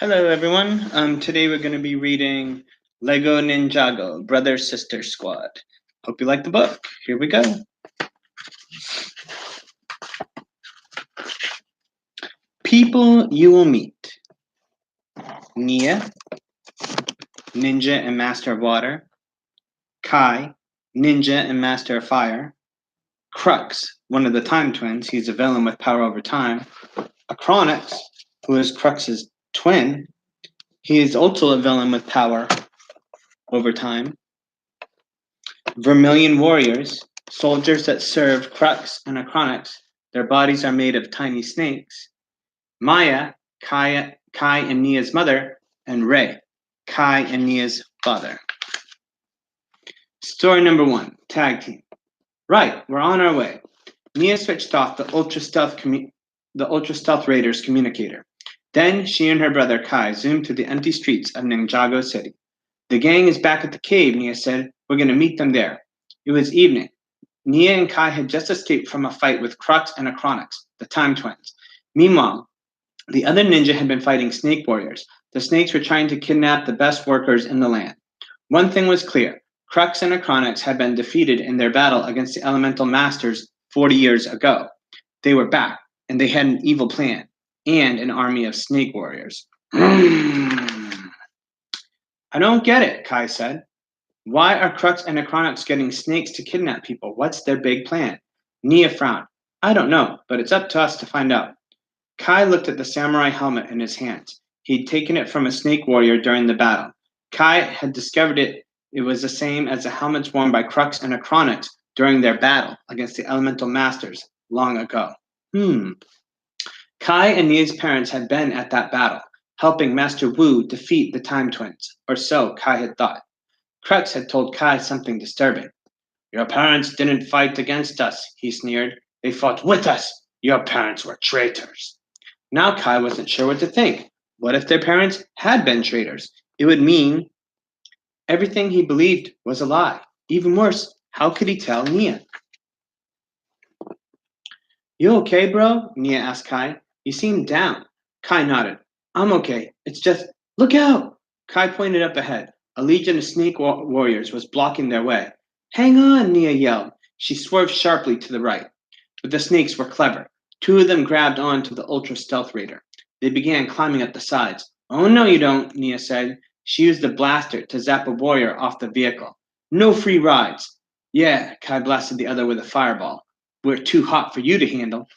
Hello, everyone. Today we're going to be reading Lego Ninjago Brother Sister Squad. Hope you like the book. Here we go. People you will meet: Nia, Ninja and Master of Water; Kai, Ninja and Master of Fire; Crux, one of the Time Twins. He's a villain with power over time; Acronix, who is Crux's twin. He is also a villain with power over time; Vermilion Warriors, soldiers that serve Crux and Acronix. Their bodies are made of tiny snakes; Maya, Kai and Nia's mother; and Ray, Kai and Nia's father. Story number 1, Tag Team. Right, we're on our way. Nia switched off the Ultra Stealth Raiders communicator. Then she and her brother Kai zoomed through the empty streets of Ninjago City. The gang is back at the cave, Nia said. We're going to meet them there. It was evening. Nia and Kai had just escaped from a fight with Crux and Acronix, the Time Twins. Meanwhile, the other ninja had been fighting snake warriors. The snakes were trying to kidnap the best workers in the land. One thing was clear: Crux and Acronix had been defeated in their battle against the elemental masters 40 years ago. They were back, and they had an evil plan and an army of snake warriors. I don't get it, Kai said. Why are Crux and Acronix getting snakes to kidnap people? What's their big plan? Nia frowned. I don't know, but it's up to us to find out. Kai looked at the samurai helmet in his hands. He'd taken it from a snake warrior during the battle. Kai had discovered it was the same as the helmets worn by Crux and Acronix during their battle against the elemental masters long ago. Kai and Nia's parents had been at that battle, helping Master Wu defeat the Time Twins, or so Kai had thought. Crux had told Kai something disturbing. Your parents didn't fight against us, he sneered. They fought with us. Your parents were traitors. Now Kai wasn't sure what to think. What if their parents had been traitors? It would mean everything he believed was a lie. Even worse, how could he tell Nia? You okay, bro? Nia asked Kai. You seem down. Kai nodded. I'm okay. It's just, look out! Kai pointed up ahead. A legion of snake warriors was blocking their way. Hang on, Nia yelled. She swerved sharply to the right. But the snakes were clever. Two of them grabbed onto the Ultra Stealth Raider. They began climbing up the sides. Oh, no, you don't, Nia said. She used the blaster to zap a warrior off the vehicle. No free rides. Yeah, Kai blasted the other with a fireball. We're too hot for you to handle.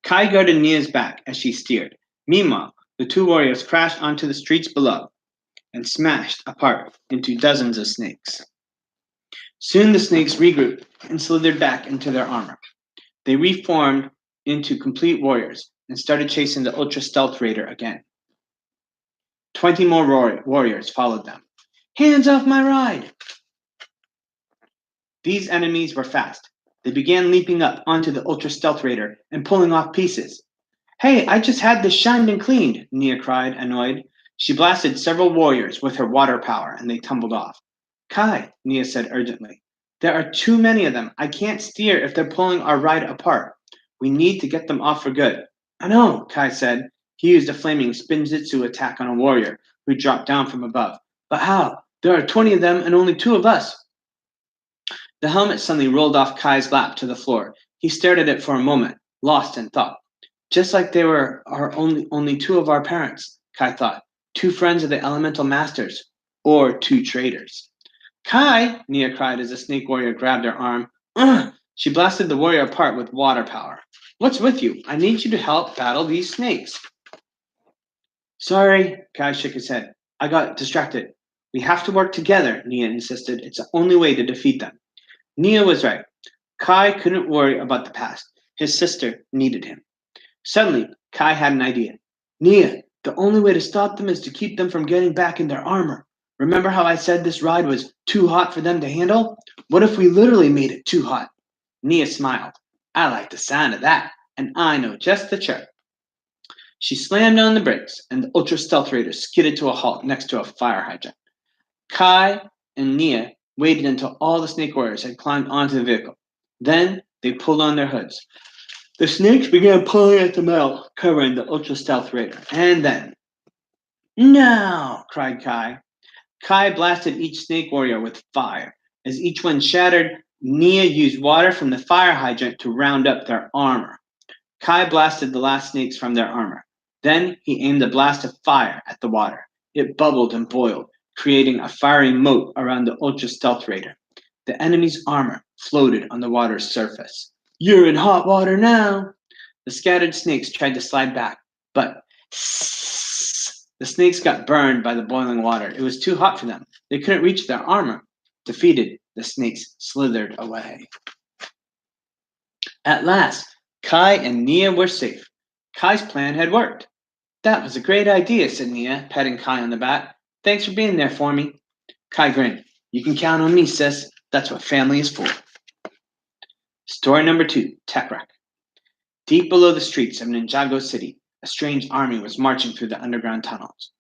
Kai guarded Nia's back as she steered. Meanwhile, the two warriors crashed onto the streets below and smashed apart into dozens of snakes. Soon the snakes regrouped and slithered back into their armor. They reformed into complete warriors and started chasing the Ultra Stealth Raider again. 20 more warriors followed them. Hands off my ride! These enemies were fast. They began leaping up onto the Ultra Stealth Raider and pulling off pieces. Hey, I just had this shined and cleaned, Nia cried, annoyed. She blasted several warriors with her water power, and they tumbled off. Kai, Nia said urgently, there are too many of them. I can't steer if they're pulling our ride apart. We need to get them off for good. I know, Kai said. He used a flaming spinjitzu attack on a warrior who dropped down from above. But how? There are 20 of them and only 2 of us. The helmet suddenly rolled off Kai's lap to the floor. He stared at it for a moment, lost in thought. Just like they were only 2 of our parents, Kai thought. 2 friends of the elemental masters. Or 2 traitors. Kai! Nia cried as the snake warrior grabbed her arm. Ugh! She blasted the warrior apart with water power. What's with you? I need you to help battle these snakes. Sorry, Kai shook his head. I got distracted. We have to work together, Nia insisted. It's the only way to defeat them. Nia was right. Kai couldn't worry about the past. His sister needed him. Suddenly, Kai had an idea. Nia, the only way to stop them is to keep them from getting back in their armor. Remember how I said this ride was too hot for them to handle? What if we literally made it too hot? Nia smiled. I like the sound of that, and I know just the trick. She slammed on the brakes, and the Ultra Stealth Raider skidded to a halt next to a fire hydrant. Kai and Nia waited until all the snake warriors had climbed onto the vehicle. Then they pulled on their hoods. The snakes began pulling at the metal, covering the ultra stealth raider. And then, no! Cried Kai. Kai blasted each snake warrior with fire. As each one shattered, Nia used water from the fire hydrant to round up their armor. Kai blasted the last snakes from their armor. Then he aimed a blast of fire at the water. It bubbled and boiled, creating a fiery moat around the ultra stealth raider. The enemy's armor floated on the water's surface. You're in hot water now. The scattered snakes tried to slide back, but the snakes got burned by the boiling water. It was too hot for them. They couldn't reach their armor. Defeated, the snakes slithered away. At last, Kai and Nia were safe. Kai's plan had worked. That was a great idea, said Nia, patting Kai on the back. Thanks for being there for me. Kai grinned. You can count on me, sis. That's what family is for. Story number 2, Tech Wreck. Deep below the streets of Ninjago City, a strange army was marching through the underground tunnels.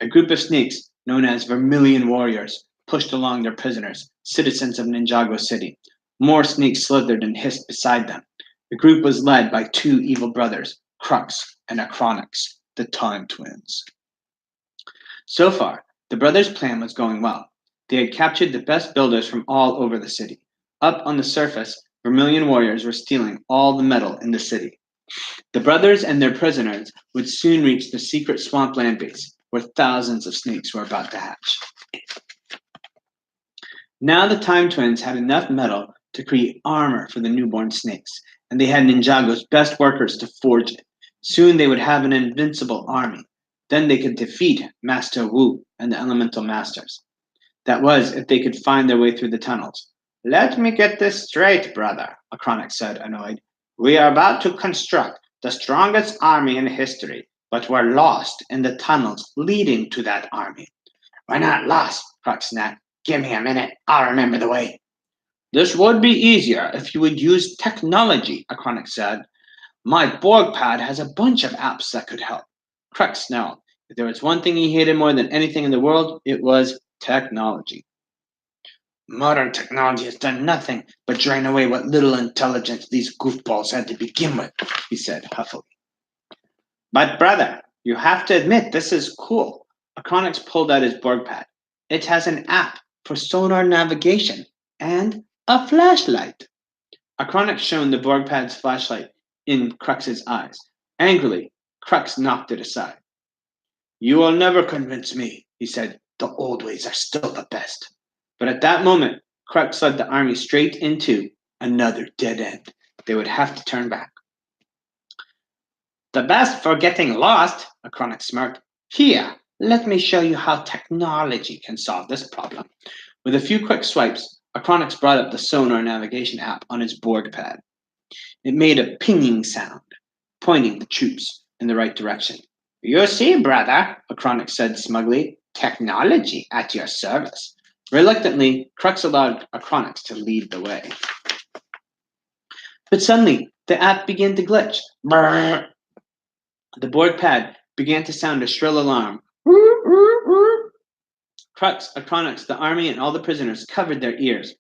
A group of snakes, known as Vermilion Warriors, pushed along their prisoners, citizens of Ninjago City. More snakes slithered and hissed beside them. The group was led by 2 evil brothers, Crux and Acronix, the Time Twins. So far, the brothers' plan was going well. They had captured the best builders from all over the city. Up on the surface, Vermilion warriors were stealing all the metal in the city. The brothers and their prisoners would soon reach the secret swampland base, where thousands of snakes were about to hatch. Now the Time Twins had enough metal to create armor for the newborn snakes, and they had Ninjago's best workers to forge it. Soon they would have an invincible army. Then they could defeat Master Wu and the Elemental Masters. That was, if they could find their way through the tunnels. Let me get this straight, brother, Acronix said, annoyed. We are about to construct the strongest army in history, but we're lost in the tunnels leading to that army. We're not lost, Crux snapped. Give me a minute. I'll remember the way. This would be easier if you would use technology, Acronix said. My Borg pad has a bunch of apps that could help. Crux snarled. If there was one thing he hated more than anything in the world, it was technology. Modern technology has done nothing but drain away what little intelligence these goofballs had to begin with, he said huffily. But brother, you have to admit this is cool. Acronix pulled out his Borg pad. It has an app for sonar navigation and a flashlight. Acronix shone the Borg pad's flashlight in Crux's eyes. Angrily, Crux knocked it aside. You will never convince me, he said. The old ways are still the best. But at that moment, Crux led the army straight into another dead end. They would have to turn back. The best for getting lost, Acronix smirked. Here, let me show you how technology can solve this problem. With a few quick swipes, Acronix brought up the sonar navigation app on his Borg pad. It made a pinging sound, pointing the troops in the right direction. You see, brother, Acronix said smugly, technology at your service. Reluctantly, Crux allowed Acronix to lead the way. But suddenly, the app began to glitch. Brrr. The Borg pad began to sound a shrill alarm. Crux, Acronix, the army, and all the prisoners covered their ears.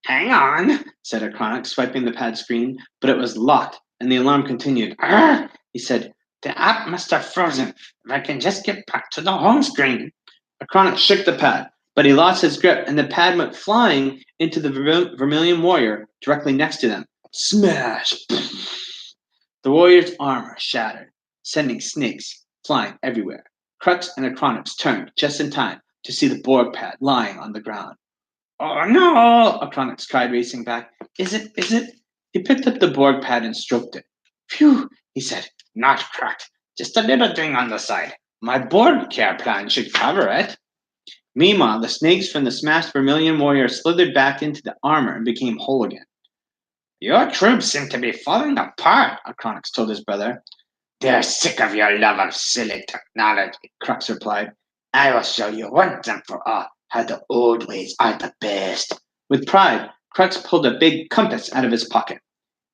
Hang on, said Acronix, swiping the pad screen, but it was locked, and the alarm continued. He said, the app must have frozen. If I can just get back to the home screen. Acronix shook the pad, but he lost his grip, and the pad went flying into the Vermilion warrior directly next to them. Smash! The warrior's armor shattered, sending snakes flying everywhere. Crux and Acronix turned just in time to see the Borg pad lying on the ground. Oh no! Acronix cried, racing back. Is it? He picked up the Borg pad and stroked it. Phew, he said. Not cracked. Just a little thing on the side. My Borg care plan should cover it. Meanwhile, the snakes from the smashed Vermilion warrior slithered back into the armor and became whole again. Your troops seem to be falling apart, Acronix told his brother. They're sick of your love of silly technology, Crux replied. I will show you once and for all how the old ways are the best. With pride, Crux pulled a big compass out of his pocket.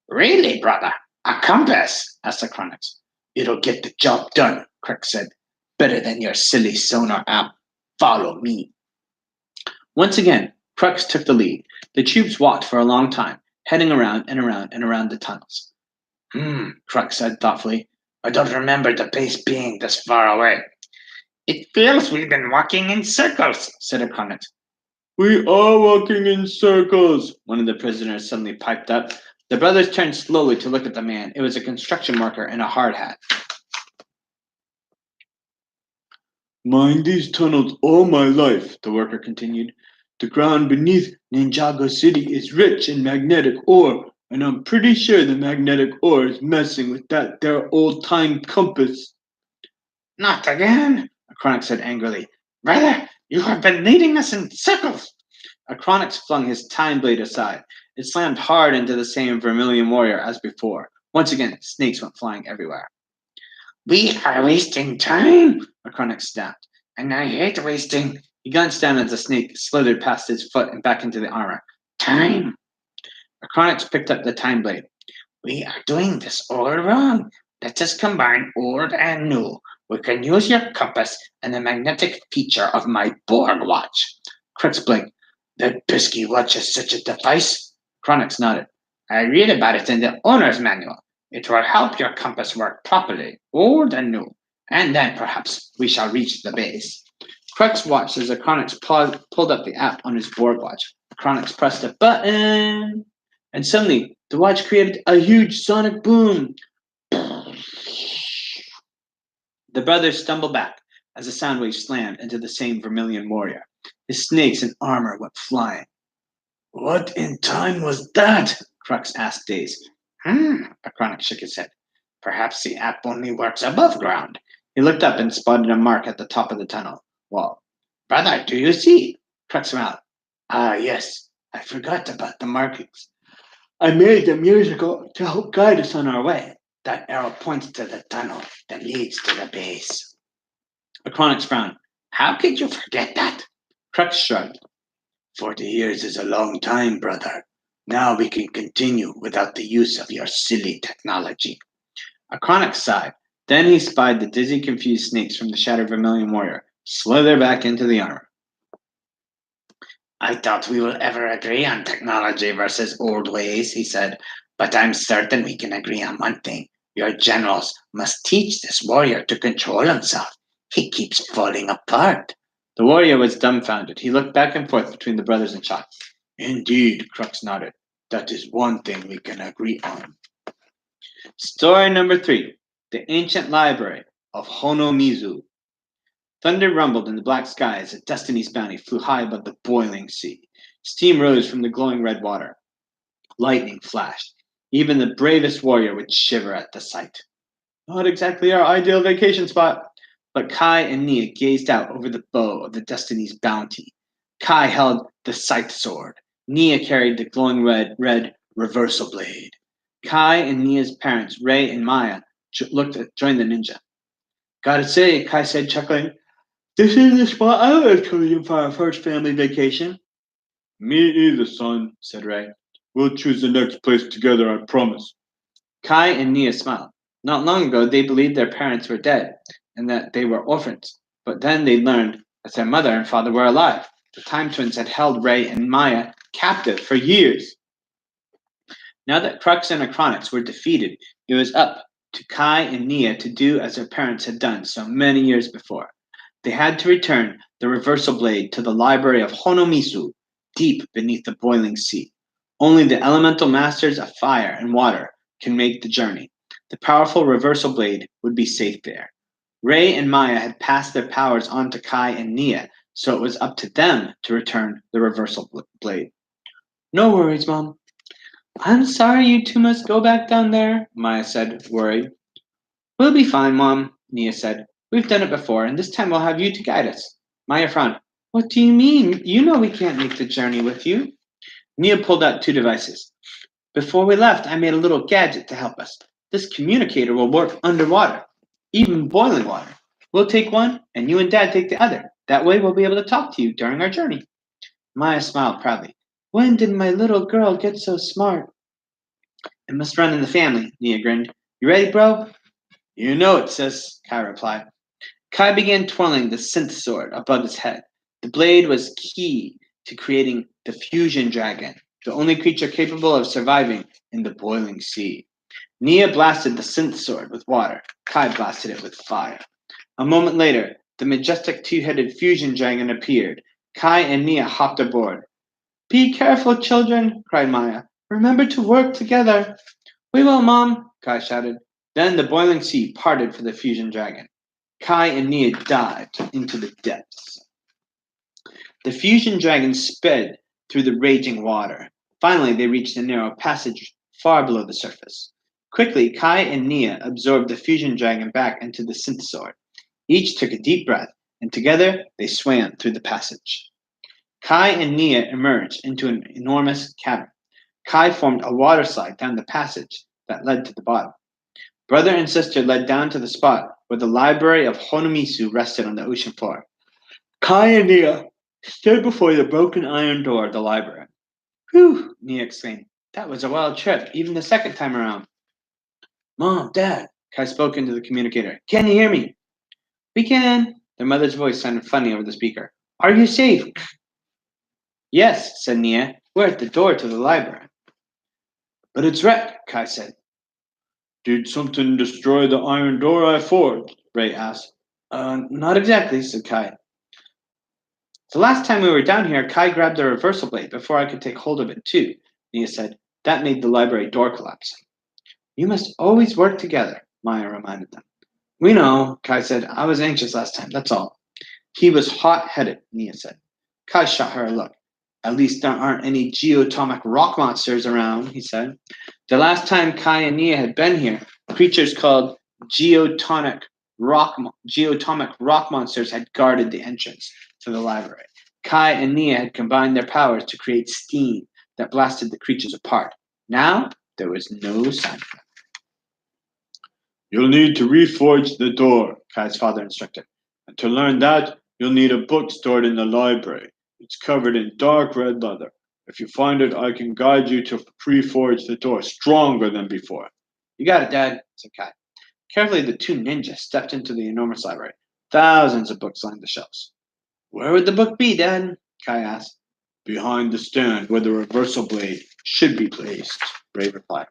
Really, brother? A compass? Asked Acronix. It'll get the job done, Crux said. Better than your silly sonar app. Follow me. Once again, Crux took the lead. The troops walked for a long time, heading around and around and around the tunnels. Crux said thoughtfully. I don't remember the base being this far away. It feels we've been walking in circles, said Akronit. We are walking in circles, one of the prisoners suddenly piped up. The brothers turned slowly to look at the man. It was a construction worker in a hard hat. Mined these tunnels all my life, the worker continued. The ground beneath Ninjago City is rich in magnetic ore, and I'm pretty sure the magnetic ore is messing with that there old-time compass. Not again, Acronix said angrily. Brother, you have been leading us in circles. Acronix flung his time blade aside. It slammed hard into the same vermilion warrior as before. Once again, snakes went flying everywhere. We are wasting time, Acronix snapped. And I hate wasting. He glanced down as the snake slithered past his foot and back into the armor. Time. Acronix picked up the time blade. We are doing this all wrong. Let us combine old and new. We can use your compass and the magnetic feature of my Borg watch. Crux blinked. That pesky watch has such a device? Cronix nodded. I read about it in the owner's manual. It will help your compass work properly, old and new. And then perhaps we shall reach the base. Crux watched as Acronix pulled up the app on his Borg watch. Acronix pressed a button, and suddenly the watch created a huge sonic boom. The brothers stumbled back as the sound wave slammed into the same vermilion warrior. His snakes and armor went flying. What in time was that? Crux asked, dazed. Acronix shook his head. Perhaps the app only works above ground. He looked up and spotted a mark at the top of the tunnel wall. Brother, do you see? Crux smiled. Ah, yes. I forgot about the markings. I made them years ago to help guide us on our way. That arrow points to the tunnel that leads to the base. Acronix frowned. How could you forget that? Crux shrugged. 40 years is a long time, brother. Now we can continue without the use of your silly technology. Acronix sighed. Then he spied the dizzy, confused snakes from the shattered vermilion warrior slither back into the armor. I doubt we will ever agree on technology versus old ways, he said, but I'm certain we can agree on one thing. Your generals must teach this warrior to control himself. He keeps falling apart. The warrior was dumbfounded. He looked back and forth between the brothers and shocked. Indeed, Crux nodded. That is one thing we can agree on. Story number 3. The Ancient Library of Honomizu. Thunder rumbled in the black sky as a Destiny's bounty flew high above the boiling sea. Steam rose from the glowing red water. Lightning flashed. Even the bravest warrior would shiver at the sight. Not exactly our ideal vacation spot. But Kai and Nia gazed out over the bow of the Destiny's bounty. Kai held the scythe sword. Nia carried the glowing red reversal blade. Kai and Nia's parents, Ray and Maya, joined the ninja. Gotta say, Kai said, chuckling, this is the spot I was choosing for our first family vacation. Me either, son, said Ray. We'll choose the next place together, I promise. Kai and Nia smiled. Not long ago, they believed their parents were dead and that they were orphans. But then they learned that their mother and father were alive. The Time Twins had held Ray and Maya captive for years. Now that Crux and Acronix were defeated, it was up to Kai and Nia to do as their parents had done so many years before. They had to return the reversal blade to the library of Honomizu, deep beneath the boiling sea. Only the elemental masters of fire and water can make the journey. The powerful reversal blade would be safe there. Ray and Maya had passed their powers on to Kai and Nia, so it was up to them to return the reversal blade. No worries, Mom. I'm sorry you two must go back down there, Maya said, worried. We'll be fine, Mom, Nia said. We've done it before, and this time we'll have you to guide us. Maya frowned. What do you mean? You know we can't make the journey with you. Nia pulled out 2 devices. Before we left, I made a little gadget to help us. This communicator will work underwater, even boiling water. We'll take one, and you and Dad take the other. That way we'll be able to talk to you during our journey. Maya smiled proudly. When did my little girl get so smart? It must run in the family, Nia grinned. You ready, bro? You know it, sis, Kai replied. Kai began twirling the synth sword above his head. The blade was key to creating the fusion dragon, the only creature capable of surviving in the boiling sea. Nia blasted the synth sword with water. Kai blasted it with fire. A moment later, the majestic two-headed fusion dragon appeared. Kai and Nia hopped aboard. Be careful, children, cried Maya. Remember to work together. We will, Mom, Kai shouted. Then the boiling sea parted for the fusion dragon. Kai and Nia dived into the depths. The fusion dragon sped through the raging water. Finally, they reached a narrow passage far below the surface. Quickly, Kai and Nia absorbed the fusion dragon back into the synth sword. Each took a deep breath, and together they swam through the passage. Kai and Nia emerged into an enormous cavern. Kai formed a water slide down the passage that led to the bottom. Brother and sister led down to the spot where the library of Honomisu rested on the ocean floor. Kai and Nia stood before the broken iron door of the library. Whew, Nia exclaimed. That was a wild trip, even the second time around. Mom, Dad, Kai spoke into the communicator. Can you hear me? We can. Their mother's voice sounded funny over the speaker. Are you safe? Yes, said Nia. We're at the door to the library. But it's wrecked, Kai said. Did something destroy the iron door I forged? Ray asked. Not exactly, said Kai. The last time we were down here, Kai grabbed the reversal blade before I could take hold of it too, Nia said. That made the library door collapse. You must always work together, Maya reminded them. We know, Kai said. I was anxious last time, that's all. He was hot-headed, Nia said. Kai shot her a look. At least there aren't any geotomic rock monsters around, he said. The last time Kai and Nia had been here, creatures called geotomic rock monsters had guarded the entrance to the library. Kai and Nia had combined their powers to create steam that blasted the creatures apart. Now there was no sign of them. You'll need to reforge the door, Kai's father instructed. And to learn that, you'll need a book stored in the library. It's covered in dark red leather. If you find it, I can guide you to reforge the door stronger than before. You got it, Dad, said Kai. Carefully, the two ninjas stepped into the enormous library. Thousands of books lined the shelves. Where would the book be, Dad? Kai asked. Behind the stand where the reversal blade should be placed, Ray replied.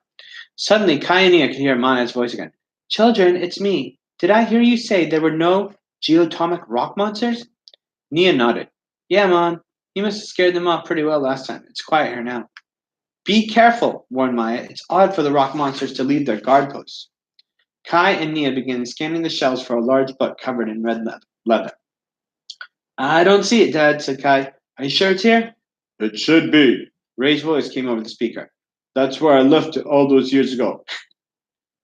Suddenly, Kai and Nia could hear Maya's voice again. Children, it's me. Did I hear you say there were no geotomic rock monsters? Nia nodded. Yeah, Mom. You must have scared them off pretty well last time. It's quiet here now. Be careful, warned Maya. It's odd for the rock monsters to leave their guard posts. Kai and Nia began scanning the shelves for a large book covered in red leather. I don't see it, Dad, said Kai. Are you sure it's here? It should be. Ray's voice came over the speaker. That's where I left it all those years ago.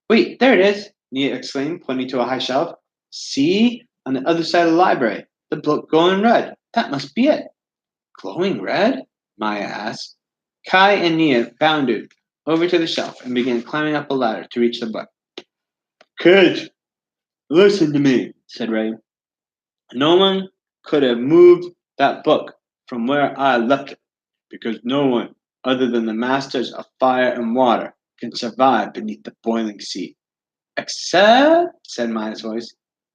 Wait, there it is, Nia exclaimed, pointing to a high shelf. See? On the other side of the library. The book glowing red. That must be it. Glowing red? Maya asked. Kai and Nia bounded over to the shelf and began climbing up a ladder to reach the book. Kids, listen to me, said Ray. No one could have moved that book from where I left it, because no one other than the masters of fire and water can survive beneath the boiling sea. Except, said Maya's voice.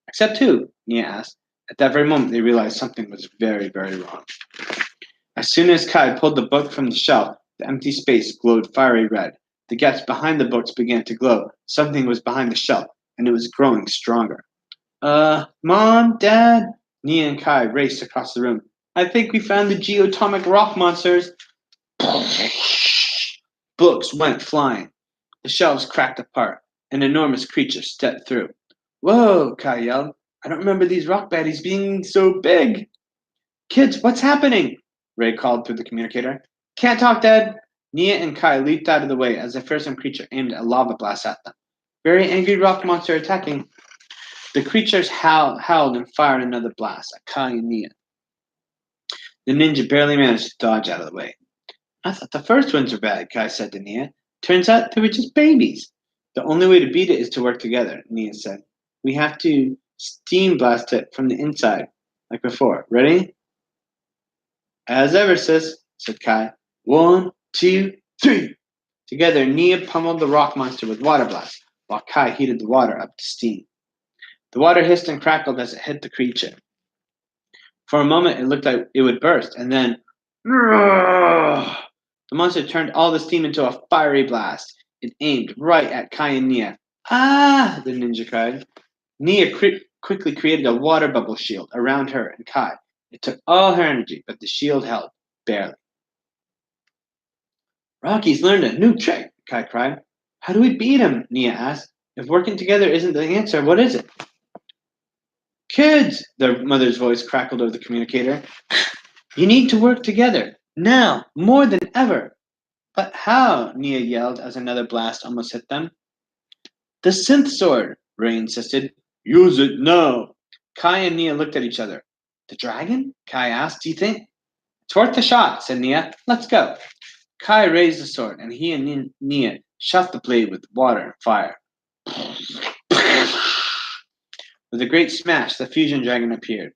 Except who? Nia asked. At that very moment, they realized something was very, very wrong. As soon as Kai pulled the book from the shelf, the empty space glowed fiery red. The gaps behind the books began to glow. Something was behind the shelf, and it was growing stronger. Mom, Dad? Nia and Kai raced across the room. I think we found the geotomic rock monsters. Books went flying. The shelves cracked apart. An enormous creature stepped through. Whoa, Kai yelled. I don't remember these rock baddies being so big. Kids, what's happening? Ray called through the communicator. Can't talk, Dad. Nia and Kai leaped out of the way as the fearsome creature aimed a lava blast at them. Very angry rock monster attacking. The creatures howled and fired another blast at Kai and Nia. The ninja barely managed to dodge out of the way. I thought the first ones were bad, Kai said to Nia. Turns out they were just babies. The only way to beat it is to work together, Nia said. We have to steam blast it from the inside, like before. Ready? As ever, sis, said Kai. 1, 2, 3. Together, Nia pummeled the rock monster with water blasts, while Kai heated the water up to steam. The water hissed and crackled as it hit the creature. For a moment, it looked like it would burst, and then the monster turned all the steam into a fiery blast. It aimed right at Kai and Nia. Ah! The ninja cried. Nia quickly created a water bubble shield around her and Kai. It took all her energy, but the shield held, barely. Rocky's learned a new trick, Kai cried. How do we beat him? Nia asked. If working together isn't the answer, what is it? Kids, their mother's voice crackled over the communicator. You need to work together, now, more than ever. But how? Nia yelled as another blast almost hit them. The synth sword, Ray insisted. Use it now. Kai and Nia looked at each other. The dragon? Kai asked, do you think? It's worth a shot, said Nia. Let's go. Kai raised the sword, and he and Nia shot the blade with water and fire. With a great smash, the fusion dragon appeared.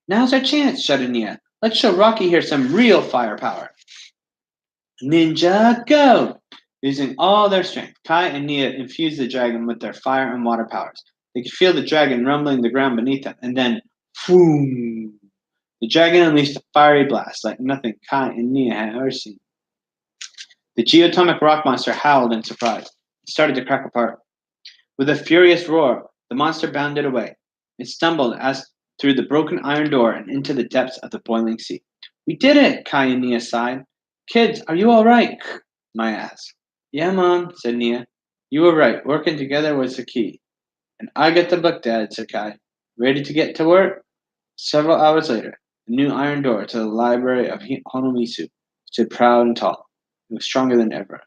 Now's our chance, shouted Nia. Let's show Rocky here some real firepower. Ninjago! Using all their strength, Kai and Nia infused the dragon with their fire and water powers. They could feel the dragon rumbling the ground beneath them, and then, boom! The dragon unleashed a fiery blast like nothing Kai and Nia had ever seen. The geotomic rock monster howled in surprise. It started to crack apart. With a furious roar, the monster bounded away. It stumbled as through the broken iron door and into the depths of the boiling sea. We did it, Kai and Nia sighed. Kids, are you all right? Maya asked. Yeah, Mom, said Nia. You were right. Working together was the key. And I get the book, Dad, said Kai. Ready to get to work? Several hours later, the new iron door to the library of Honomisu stood proud and tall. It was stronger than ever.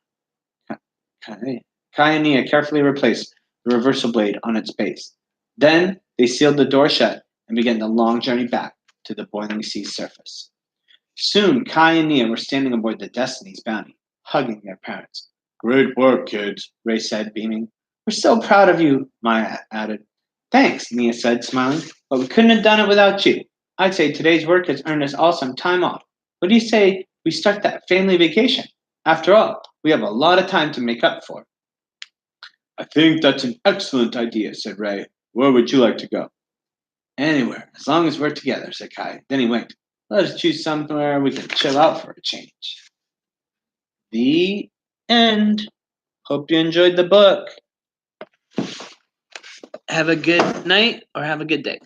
Kai and Nia carefully replaced the reversal blade on its base. Then they sealed the door shut and began the long journey back to the boiling sea's surface. Soon, Kai and Nia were standing aboard the Destiny's Bounty, hugging their parents. Great work, kids, Ray said, beaming. We're so proud of you, Maya added. Thanks, Nia said, smiling, but we couldn't have done it without you. I'd say today's work has earned us all some time off. What do you say we start that family vacation? After all, we have a lot of time to make up for. I think that's an excellent idea, said Ray. Where would you like to go? Anywhere, as long as we're together, said Kai. Then he winked. Let us choose somewhere we can chill out for a change. The end. Hope you enjoyed the book. Have a good night or have a good day.